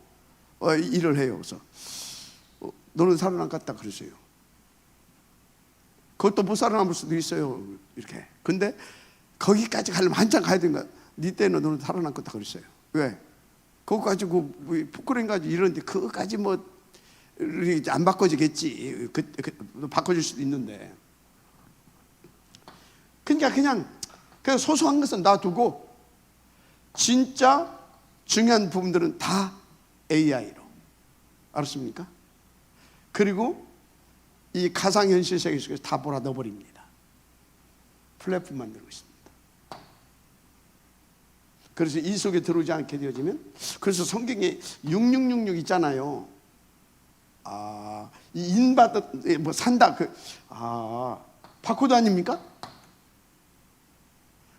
Speaker 1: 일을 해요. 그래서 너는 살아남겠다 그러세요. 그것도 못 살아남을 수도 있어요. 이렇게. 근데 거기까지 가려면 한참 가야 되는 거야. 네 때는 너는 살아남겠다 그랬어요. 왜? 그거 가지고 포크레인 가지고 이러는데 그거까지 뭐 안 바꿔지겠지. 바꿔줄 수도 있는데. 그러니까 그냥 소소한 것은 놔두고 진짜 중요한 부분들은 다 AI로. 알았습니까? 그리고 이 가상현실 세계 속에서 다 몰아넣어버립니다. 플랫폼 만들고 있습니다. 그래서 이 속에 들어오지 않게 되어지면, 그래서 성경에 6666 있잖아요. 이 인받아 뭐 산다 바코드 아닙니까?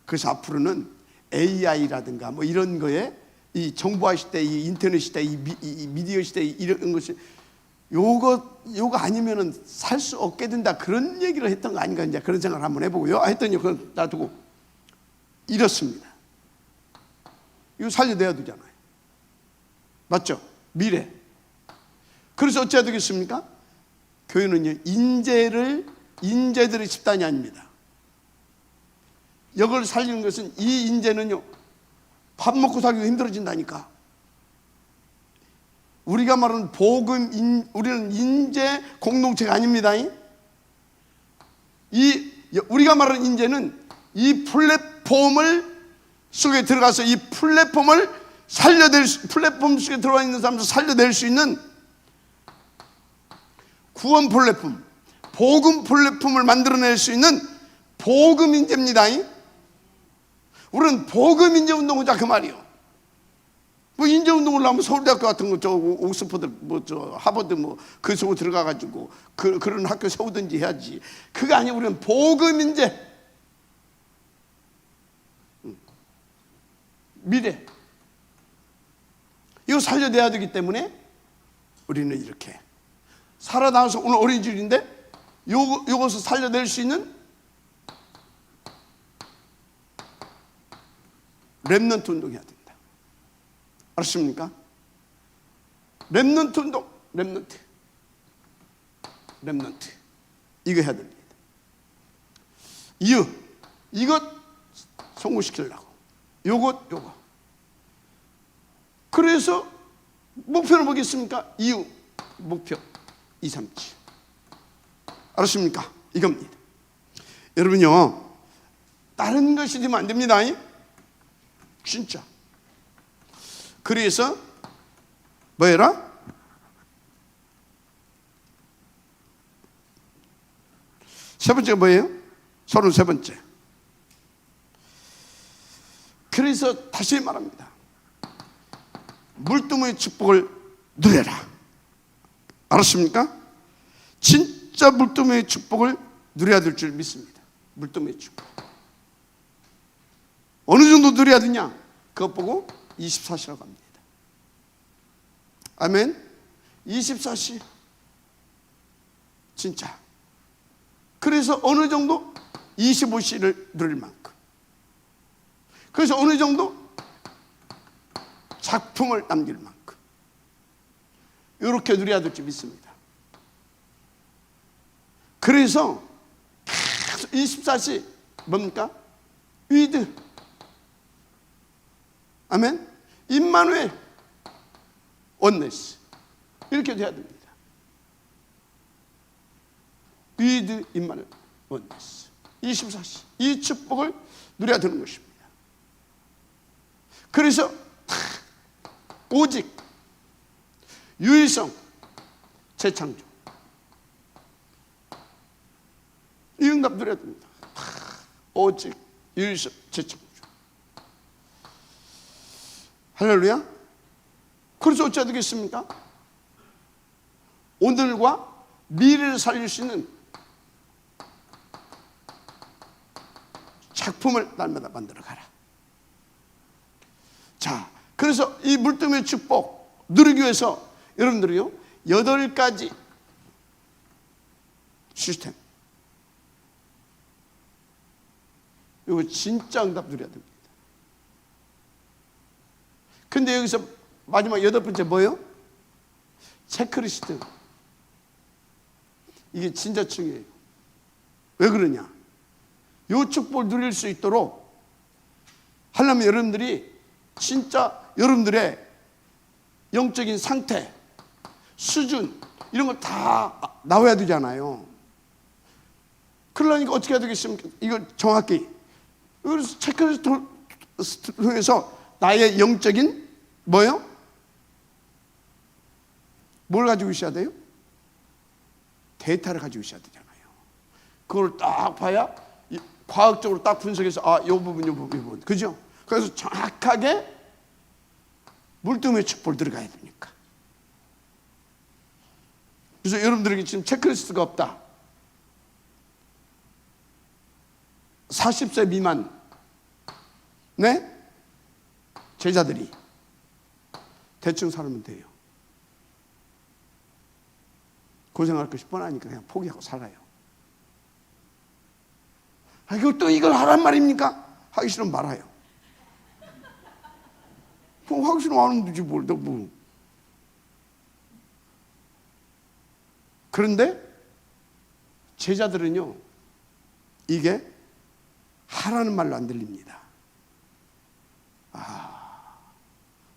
Speaker 1: 그래서 앞으로는 AI라든가 뭐 이런 거에 이 정보화 시대, 이 인터넷 시대, 이 미디어 시대 이런 것이 요거 아니면은 살 수 없게 된다, 그런 얘기를 했던 거 아닌가, 이제 그런 생각을 한번 해보고요. 했더니 그건 놔두고 이렇습니다. 이거 살려내야 되잖아요. 맞죠? 미래. 그래서 어찌해야 되겠습니까? 교회는요, 인재들의 집단이 아닙니다. 이걸 살리는 것은, 이 인재는요 밥 먹고 살기도 힘들어진다니까. 우리가 말하는 우리는 인재 공동체가 아닙니다. 우리가 말하는 인재는 이 플랫폼을 속에 들어가서 이 플랫폼을 플랫폼 속에 들어와 있는 사람들 살려낼 수 있는 구원 플랫폼, 복음 플랫폼을 만들어낼 수 있는 복음 인재입니다. 우리는 복음 인재 운동하자 그 말이요. 뭐 인재 운동을 하면 서울대학교 같은 거, 저 옥스퍼드, 하버드 그 속으로 들어가 가지고 그런 학교 세우든지 해야지. 그게 아니고 우리는 복음 인재, 미래. 이거 살려내야 되기 때문에 우리는 이렇게 살아나와서 오늘 어린이집인데 요것을 살려낼 수 있는 렘넌트 운동해야 된다. 알았습니까? 렘넌트 운동, 렘넌트 이거 해야 됩니다. 이것 성공시키려고 요거. 그래서 목표를 보겠습니까? 목표 2, 3, 7. 알았습니까? 이겁니다. 여러분요, 다른 것이 되면 안 됩니다. 진짜. 그래서 뭐해라? 세 번째가 뭐예요? 33번째. 그래서 다시 말합니다. 물두멍의 축복을 누려라. 알았습니까? 진짜 물두멍의 축복을 누려야 될 줄 믿습니다. 물두멍의 축복. 어느 정도 누려야 되냐? 그것 보고 24시라고 합니다. 아멘. 24시. 진짜. 그래서 어느 정도? 25시를 누릴 만큼. 그래서 어느 정도? 작품을 남길 만큼. 이렇게 누려야 될지 믿습니다. 그래서 24시 뭡니까? 위드. 아멘. 임마누엘 원네스. 이렇게 돼야 됩니다. 위드 임마누엘 원네스. 24시. 이 축복을 누려야 되는 것입니다. 그래서 오직 유일성 재창조. 이 응답 누려야 됩니다. 오직 유일성 재창조. 할렐루야. 그래서 어찌해야 되겠습니까? 오늘과 미래를 살릴 수 있는 작품을 날마다 만들어 가라. 자, 그래서 이 물두멍의 축복 누리기 위해서 여러분들이요 8가지 시스템, 이거 진짜 응답 누려야 됩니다. 근데 여기서 마지막 8번째 뭐예요? 체크리스트. 이게 진짜 중요해요. 왜 그러냐? 이 축복을 누릴 수 있도록 하려면 여러분들이 진짜 여러분들의 영적인 상태, 수준 이런 거 다 나와야 되잖아요. 그러려니까 어떻게 해야 되겠습니까? 이걸 정확히 그래서 체크리스트를 통해서 나의 영적인 뭐요? 뭘 가지고 있어야 돼요? 데이터를 가지고 있어야 되잖아요. 그걸 딱 봐야 과학적으로 딱 분석해서 이 부분 그죠? 그래서 정확하게 물두멍의 축복을 들어가야 되니까. 그래서 여러분들에게 지금 체크리스트가 없다. 40세 미만 네? 제자들이 대충 살면 돼요. 고생할 것이 뻔하니까 그냥 포기하고 살아요. 또 이걸 하란 말입니까? 하기 싫으면 말아요. 하기 싫으면 안 하면 되지 뭘. 뭐. 그런데 제자들은요 이게 하라는 말로 안 들립니다.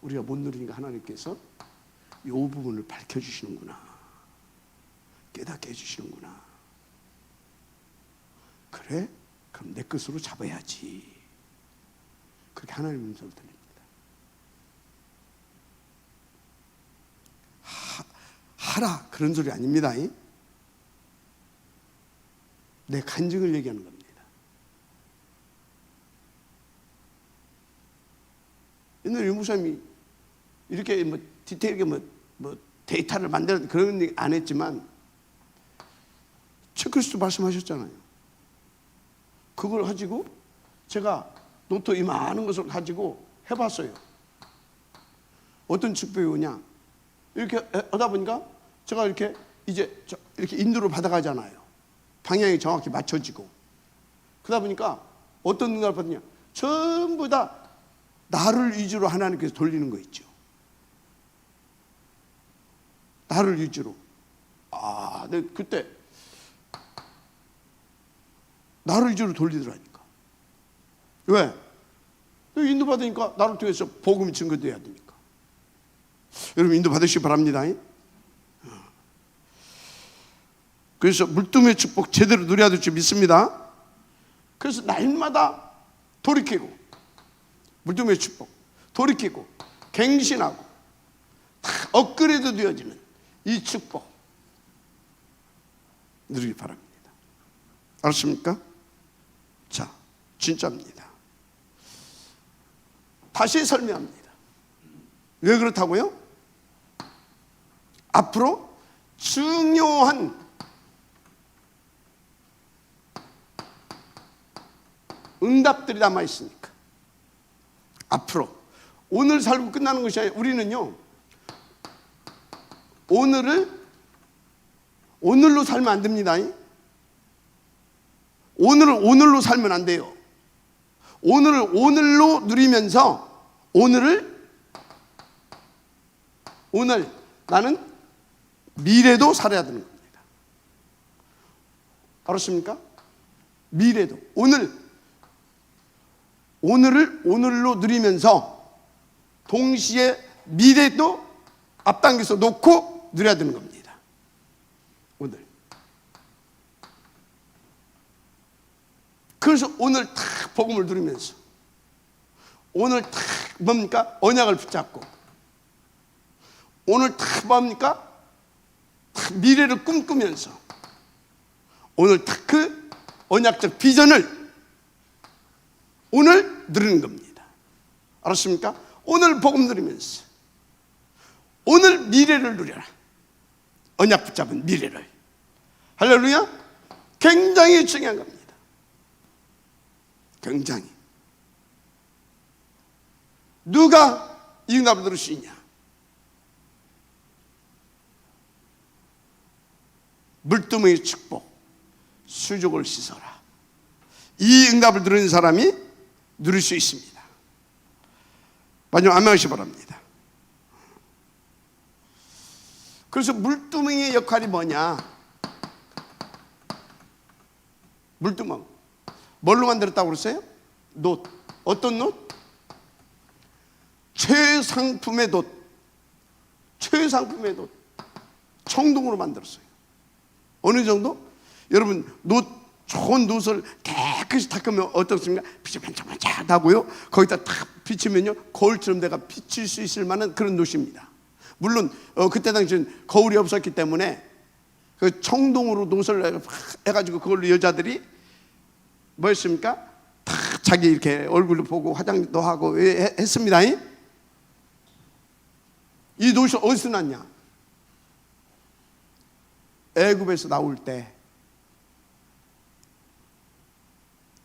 Speaker 1: 우리가 못 누리니까 하나님께서 이 부분을 밝혀주시는구나, 깨닫게 해주시는구나. 그래? 그럼 내 것으로 잡아야지. 그렇게 하나님의 음성을 들립니다. 하라 그런 소리 아닙니다. 내 간증을 얘기하는 겁니다. 옛날에 유목사님이 이렇게 뭐 디테일하게 뭐 데이터를 만들어 그런 얘기 안 했지만 체크리스트 말씀하셨잖아요. 그걸 가지고 제가 노트 이 많은 것을 가지고 해봤어요. 어떤 축복이 오냐? 이렇게 하다 보니까 제가 이렇게 이제 이렇게 인도를 받아가잖아요. 방향이 정확히 맞춰지고. 그러다 보니까 어떤 응답을 받느냐? 전부 다 나를 위주로 하나님께서 돌리는 거 있죠. 나를 위주로. 근데 그때 나를 위주로 돌리더라니까. 왜? 인도 받으니까 나를 통해서 복음이 증거돼야 되니까. 여러분 인도 받으시기 바랍니다. 그래서 물두의 축복 제대로 누려야 될 줄 믿습니다. 그래서 날마다 돌이키고, 물두의 축복 돌이키고 갱신하고 다 업그레이드 되어지는 이 축복 누리기 바랍니다. 알았습니까? 자, 진짜입니다. 다시 설명합니다. 왜 그렇다고요? 앞으로 중요한 응답들이 남아 있으니까. 앞으로 오늘 살고 끝나는 것이 아니라 우리는요, 오늘로 살면 안 됩니다. 오늘로 살면 안 돼요. 오늘로 누리면서 오늘 나는 미래도 살아야 되는 겁니다. 알았습니까? 미래도 오늘로 누리면서 동시에 미래도 앞당겨서 놓고 누려야 되는 겁니다. 오늘. 그래서 오늘 탁 복음을 누리면서 오늘 탁 뭡니까? 언약을 붙잡고 오늘 탁 뭡니까? 탁 미래를 꿈꾸면서 오늘 탁 그 언약적 비전을 오늘 누리는 겁니다. 알았습니까? 오늘 복음 누리면서 오늘 미래를 누려라. 언약 붙잡은 미래를. 할렐루야. 굉장히 중요한 겁니다. 굉장히. 누가 이 응답을 들을 수 있냐? 물두멍의 축복, 수족을 씻어라. 이 응답을 들은 사람이 누릴 수 있습니다. 마지막 안명하시 바랍니다. 그래서 물두멍의 역할이 뭐냐? 물두멍 뭘로 만들었다고 그랬어요? 놋. 어떤 놋? 최상품의 놋. 최상품의 놋. 청동으로 만들었어요. 어느 정도? 여러분 좋은 놋을 깨끗이 닦으면 어떻습니까? 빛이 반짝반짝하고요. 거기다 탁 비치면요 거울처럼 내가 비칠 수 있을 만한 그런 놋입니다. 물론 그때 당시엔 거울이 없었기 때문에 그 청동으로 놋을 해가지고 그걸로 여자들이 뭐였습니까? 탁 자기 이렇게 얼굴도 보고 화장도 하고 했습니다. 이 놋이 어디서 났냐? 애굽에서 나올 때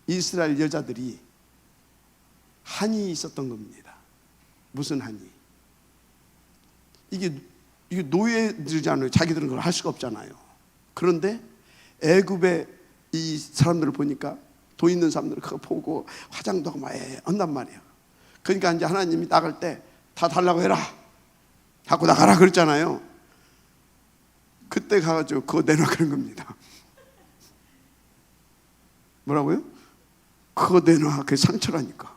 Speaker 1: 이스라엘 여자들이 한이 있었던 겁니다. 무슨 한이? 이게 노예들이잖아요. 자기들은 그걸 할 수가 없잖아요. 그런데 애굽의 이 사람들을 보니까 돈 있는 사람들을 그거 보고 화장도 하고 막 한단 말이에요. 그러니까 이제 하나님이 나갈 때 다 달라고 해라. 갖고 나가라 그랬잖아요. 그때 가가지고 그거 내놔 그런 겁니다. 뭐라고요? 그거 내놔. 그게 상처라니까.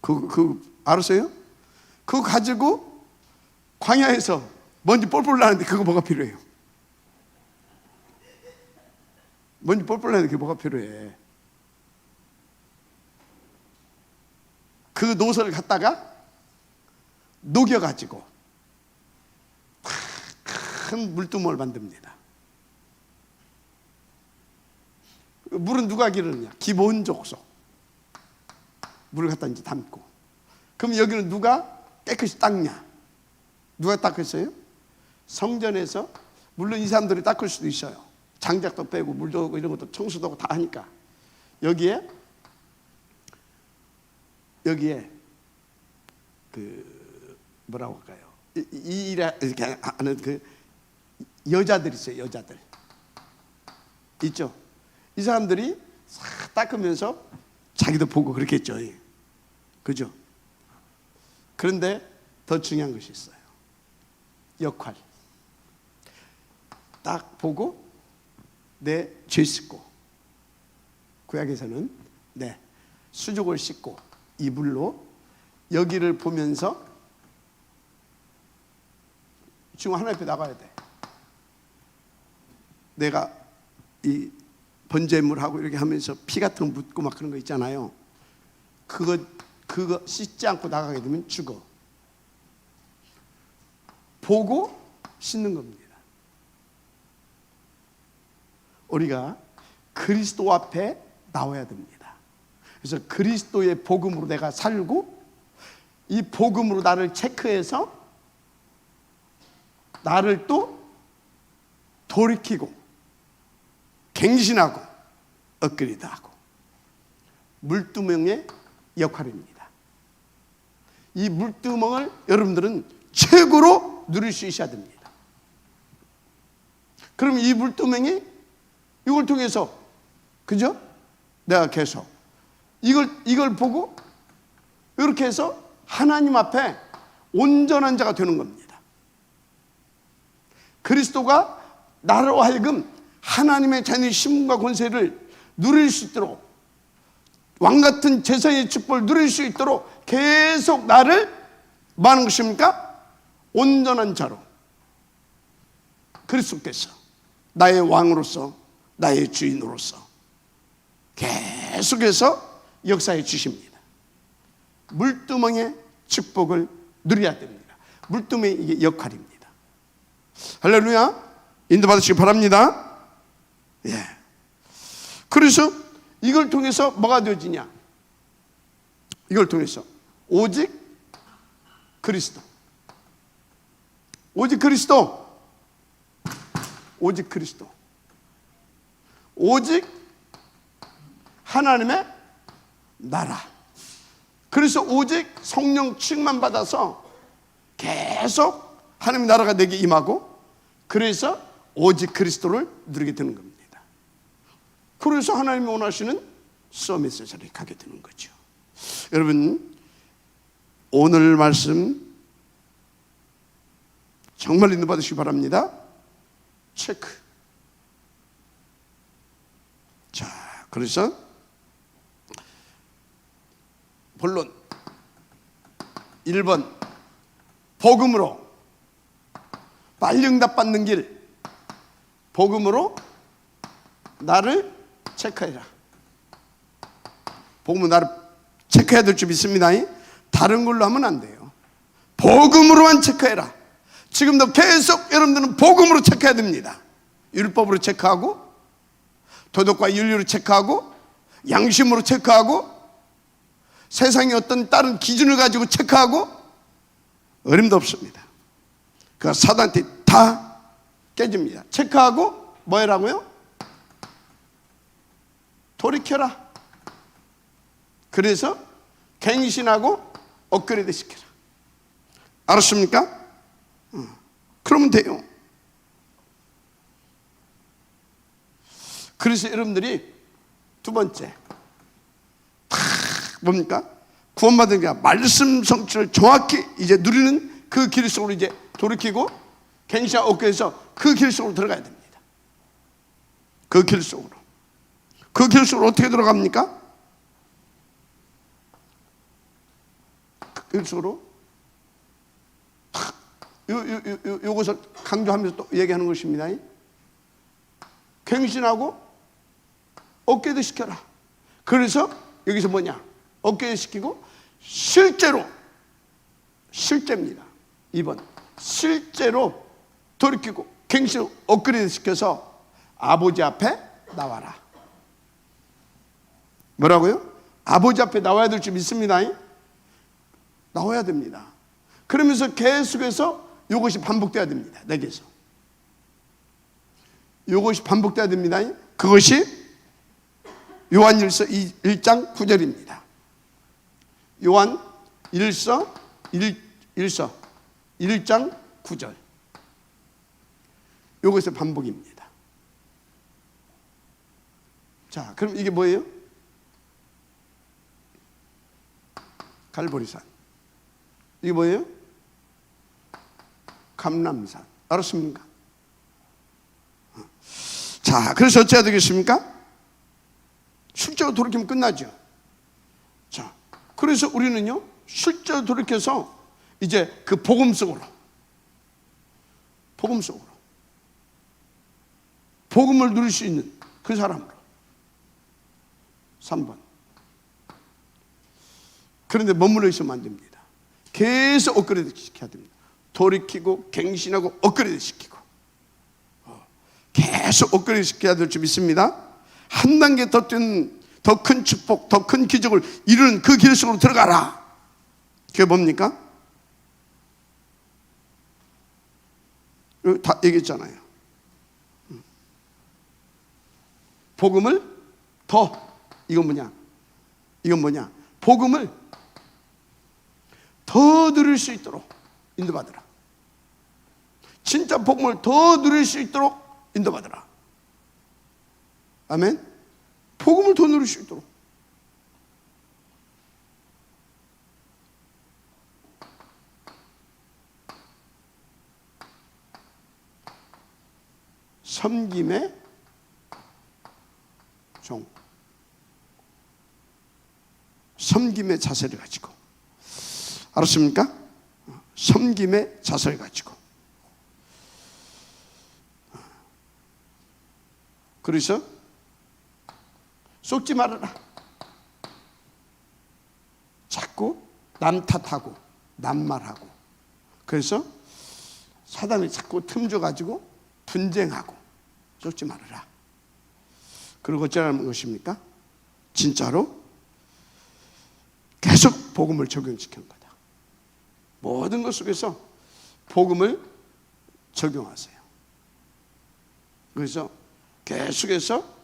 Speaker 1: 그거 알았어요? 그거 가지고 광야에서 먼지 뻘뻘 나는데 그거 뭐가 필요해요? 먼지 뻘뻘 나는데 그게 뭐가 필요해? 그 노선을 갖다가 녹여가지고 큰 물두멍을 만듭니다. 물은 누가 기르느냐? 기본 족속. 물을 갖다 이제 담고. 그럼 여기는 누가 깨끗이 닦냐? 누가 닦았어요? 성전에서. 물론 이 사람들이 닦을 수도 있어요. 장작도 빼고 물도 하고 이런 것도 청소도 하고 다 하니까. 여기에 그 뭐라고 할까요? 이렇게 하는 그 여자들 있어요. 여자들 있죠. 이 사람들이 싹 닦으면서 자기도 보고 그렇겠죠. 그죠? 그런데 더 중요한 것이 있어요. 역할. 딱 보고 내 죄 씻고, 구약에서는 수족을 씻고 이불로 여기를 보면서 지금 하나님 앞에 나가야 돼. 내가 이 번제물하고 이렇게 하면서 피 같은 거 묻고 막 그런 거 있잖아요. 그거 씻지 않고 나가게 되면 죽어. 보고 씻는 겁니다. 우리가 그리스도 앞에 나와야 됩니다. 그래서 그리스도의 복음으로 내가 살고, 이 복음으로 나를 체크해서 나를 또 돌이키고 갱신하고 업그레이드하고, 물두멍의 역할입니다. 이 물두멍을 여러분들은 최고로 누릴 수 있어야 됩니다. 그럼 이 물두멍이 이걸 통해서, 그죠? 내가 계속 이걸 보고 이렇게 해서 하나님 앞에 온전한 자가 되는 겁니다. 그리스도가 나로 하여금 하나님의 자녀의 신분과 권세를 누릴 수 있도록, 왕같은 재성의 축복을 누릴 수 있도록 계속 나를 뭐 하는 것입니까? 온전한 자로 그리스도께서 나의 왕으로서, 나의 주인으로서 계속해서 역사해 주십니다. 물두멍의 축복을 누려야 됩니다. 물두멍의 이게 역할입니다. 할렐루야. 인도받으시기 바랍니다. 예. 그래서 이걸 통해서 뭐가 되어지냐? 이걸 통해서 오직 그리스도, 오직 그리스도, 오직 그리스도, 오직 하나님의 나라. 그래서 오직 성령 충만 받아서 계속 하나님의 나라가 내게 임하고, 그래서 오직 그리스도를 누리게 되는 겁니다. 그래서 하나님이 원하시는 서밋의 자리에 가게 되는 거죠. 여러분, 오늘 말씀 정말 인도 받으시기 바랍니다. 체크. 자, 그래서 본론 1번, 복음으로 빨리 응답받는 길. 복음으로 나를 체크해라. 복음으로 나를 체크해야 될 줄 믿습니다. 다른 걸로 하면 안 돼요. 복음으로만 체크해라. 지금도 계속 여러분들은 복음으로 체크해야 됩니다. 율법으로 체크하고, 도덕과 윤리로 체크하고, 양심으로 체크하고, 세상의 어떤 다른 기준을 가지고 체크하고, 어림도 없습니다. 그 사단한테 다 깨집니다. 체크하고 뭐 해라고요? 돌이켜라. 그래서 갱신하고 업그레이드 시켜라. 알았습니까? 그러면 돼요. 그래서 여러분들이 두 번째 뭡니까? 구원받은 게 말씀 성취를 정확히 이제 누리는 그 길 속으로 이제 돌이키고 갱신하고 업그레이드해서 그 길 속으로 들어가야 됩니다. 그 길 속으로. 그 길 속으로 어떻게 들어갑니까? 그 길 속으로 요것을 강조하면서 또 얘기하는 것입니다. 갱신하고 업그레이드 시켜라. 그래서 여기서 뭐냐? 업그레이드 시키고 실제입니다. 2번 실제로 돌이키고 갱신 업그레이드 시켜서 아버지 앞에 나와라. 뭐라고요? 아버지 앞에 나와야 될 줄 믿습니다. 나와야 됩니다. 그러면서 계속해서 이것이 반복돼야 됩니다. 내게서 이것이 반복돼야 됩니다. 그것이 요한일서 1장 9절입니다. 요한 1서 1장 9절. 이것의 반복입니다. 자, 그럼 이게 뭐예요? 갈보리산. 이게 뭐예요? 감람산. 알았습니까? 자, 그래서 어찌해야 되겠습니까? 실제로 돌이키면 끝나죠. 자, 그래서 우리는요, 실제로 돌이켜서 이제 그 복음 속으로 복음을 누릴 수 있는 그 사람으로. 3번. 그런데 머물러 있으면 안 됩니다. 계속 업그레이드 시켜야 됩니다. 돌이키고 갱신하고 업그레이드 시키고 계속 업그레이드 시켜야 될 줄 믿습니다. 한 단계 더 뛴 더 큰 축복, 더 큰 기적을 이루는 그 길 속으로 들어가라. 그게 뭡니까? 다 얘기했잖아요. 복음을 더, 이건 뭐냐? 복음을 더 누릴 수 있도록 인도받으라. 진짜 복음을 더 누릴 수 있도록 인도받으라. 아멘. 복음을 더 누릴 수 있도록. 섬김의 종, 섬김의 자세를 가지고. 알았습니까? 섬김의 자세를 가지고. 그래서 속지 말아라. 자꾸 남 탓하고 남말하고, 그래서 사단이 자꾸 틈 줘가지고 분쟁하고. 속지 말아라. 그리고 어쩌라는 것입니까? 진짜로 계속 복음을 적용시킨 거다. 모든 것 속에서 복음을 적용하세요. 그래서 계속해서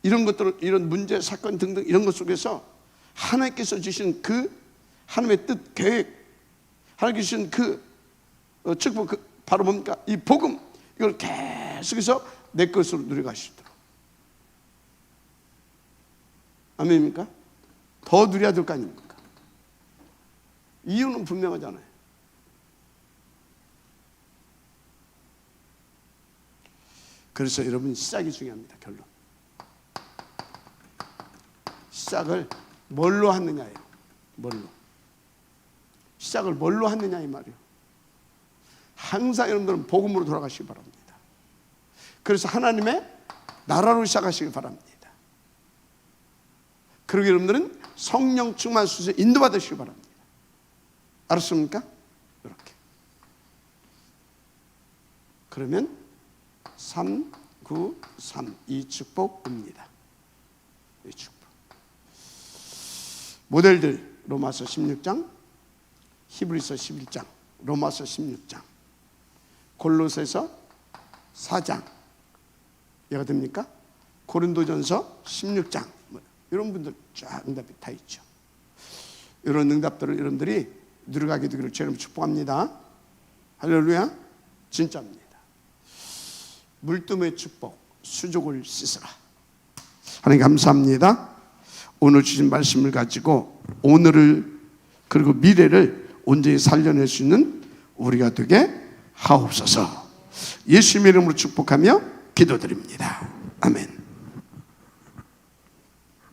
Speaker 1: 이런 것들, 이런 문제, 사건 등등 이런 것 속에서 하나님께서 주신 그 하나님의 뜻, 계획, 하나님께서 주신 그 축복, 바로 뭡니까? 이 복음, 이걸 계속해서 내 것으로 누려가시도록. 아멘입니까? 더 누려야 될 거 아닙니까? 이유는 분명하잖아요. 그래서 여러분, 시작이 중요합니다. 결론. 시작을 뭘로 하느냐예요. 뭘로. 시작을 뭘로 하느냐 이 말이에요. 항상 여러분들은 복음으로 돌아가시기 바랍니다. 그래서 하나님의 나라로 시작하시기 바랍니다. 그리고 여러분들은 성령 충만 수에 인도받으시기 바랍니다. 알았습니까? 이렇게. 그러면 3, 9, 3 이 축복입니다. 이 축복. 모델들 로마서 16장, 히브리서 11장, 로마서 16장, 골로새서 4장, 이해가 됩니까? 고린도전서 16장, 이런 분들 쫙 응답이 다 있죠. 이런 응답들을 여러분들이 누려가게 되기를 주님 축복합니다. 할렐루야. 진짜입니다. 물뜸의 축복, 수족을 씻으라. 하나님 감사합니다. 오늘 주신 말씀을 가지고 오늘을 그리고 미래를 온전히 살려낼 수 있는 우리가 되게 하옵소서. 예수님의 이름으로 축복하며 기도드립니다. 아멘.